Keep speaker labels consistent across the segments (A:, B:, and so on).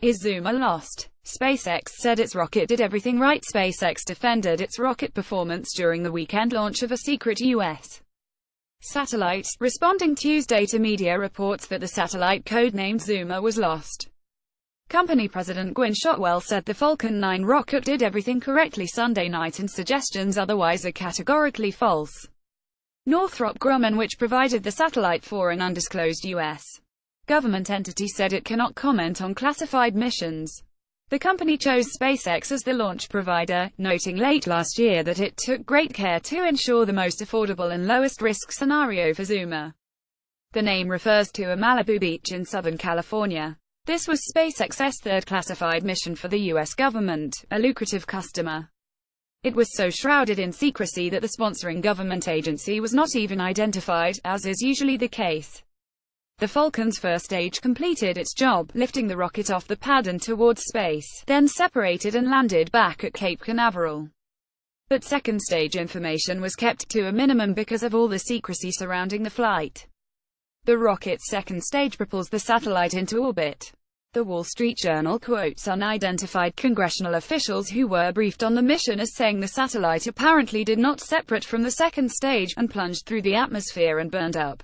A: Is Zuma lost? SpaceX said its rocket did everything right. SpaceX defended its rocket performance during the weekend launch of a secret U.S. satellite, responding Tuesday to media reports that the satellite, codenamed Zuma, was lost. Company president Gwynne Shotwell said the Falcon 9 rocket did everything correctly Sunday night and suggestions otherwise are categorically false. Northrop Grumman, which provided the satellite for an undisclosed U.S. government entity, said it cannot comment on classified missions. The company chose SpaceX as the launch provider, noting late last year that it took great care to ensure the most affordable and lowest risk scenario for Zuma. The name refers to a Malibu beach in Southern California. This was SpaceX's third classified mission for the U.S. government, a lucrative customer. It was so shrouded in secrecy that the sponsoring government agency was not even identified, as is usually the case. The Falcon's first stage completed its job, lifting the rocket off the pad and towards space, then separated and landed back at Cape Canaveral. But second stage information was kept to a minimum because of all the secrecy surrounding the flight. The rocket's second stage propels the satellite into orbit. The Wall Street Journal quotes unidentified congressional officials who were briefed on the mission as saying the satellite apparently did not separate from the second stage, and plunged through the atmosphere and burned up.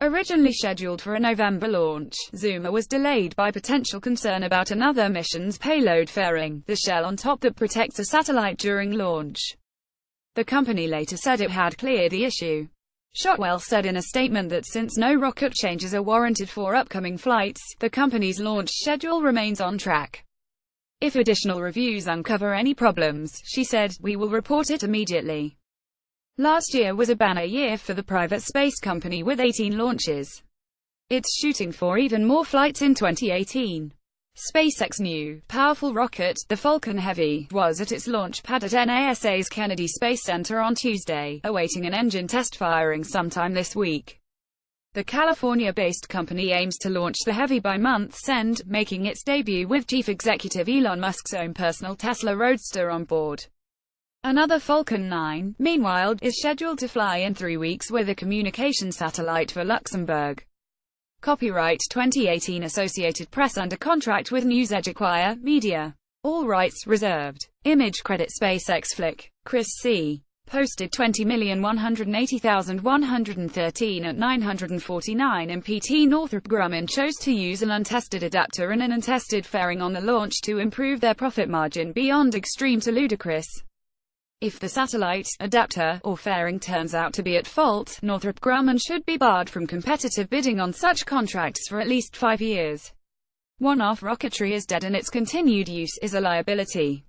A: Originally scheduled for a November launch, Zuma was delayed by potential concern about another mission's payload fairing, the shell on top that protects a satellite during launch. The company later said it had cleared the issue. Shotwell said in a statement that since no rocket changes are warranted for upcoming flights, the company's launch schedule remains on track. If additional reviews uncover any problems, she said, we will report it immediately. Last year was a banner year for the private space company with 18 launches. It's shooting for even more flights in 2018. SpaceX's new, powerful rocket, the Falcon Heavy, was at its launch pad at NASA's Kennedy Space Center on Tuesday, awaiting an engine test firing sometime this week. The California-based company aims to launch the Heavy by month's end, making its debut with Chief Executive Elon Musk's own personal Tesla Roadster on board. Another Falcon 9, meanwhile, is scheduled to fly in 3 weeks with a communication satellite for Luxembourg. Copyright 2018 Associated Press under contract with NewsEdge Acquire Media. All rights reserved. Image credit SpaceX Flick. Chris C. Posted 20,180,113 at 949 MPT. Northrop Grumman chose to use an untested adapter and an untested fairing on the launch to improve their profit margin beyond extreme to ludicrous. If the satellite, adapter, or fairing turns out to be at fault, Northrop Grumman should be barred from competitive bidding on such contracts for at least 5 years. One-off rocketry is dead and its continued use is a liability.